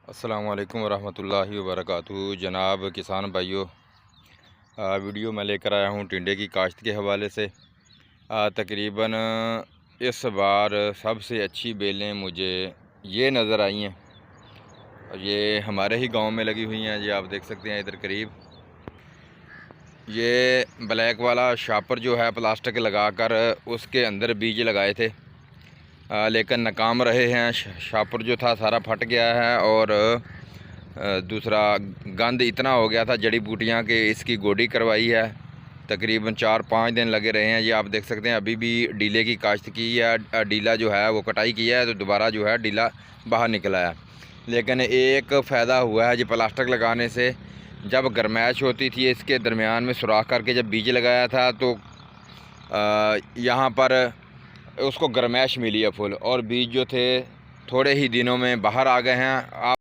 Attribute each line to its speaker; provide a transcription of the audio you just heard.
Speaker 1: अस्सलामुअलैकुम वरहमतुल्लाहि वबरकातुहू। जनाब किसान भाइयों, वीडियो मैं लेकर आया हूँ टिंडे की काश्त के हवाले से। तकरीबन इस बार सबसे अच्छी बेलें मुझे ये नज़र आई हैं। ये हमारे ही गांव में लगी हुई हैं। ये आप देख सकते हैं इधर करीब। ये ब्लैक वाला शापर जो है प्लास्टिक लगाकर उसके अंदर बीज लगाए थे, लेकिन नाकाम रहे हैं। शापर जो था सारा फट गया है और दूसरा गंद इतना हो गया था जड़ी बूटियाँ के इसकी गोडी करवाई है। तकरीबन 4-5 दिन लगे रहे हैं। ये आप देख सकते हैं अभी भी डीले की काश्त की है। डीला जो है वो कटाई किया है तो दोबारा जो है डीला बाहर निकला है। लेकिन एक फ़ायदा हुआ है जी प्लास्टिक लगाने से। जब गर्मैश होती थी इसके दरमियान में सुराख करके जब बीज लगाया था तो यहाँ पर उसको गर्मैश मिली है फुल, और बीज जो थे थोड़े ही दिनों में बाहर आ गए हैं। आप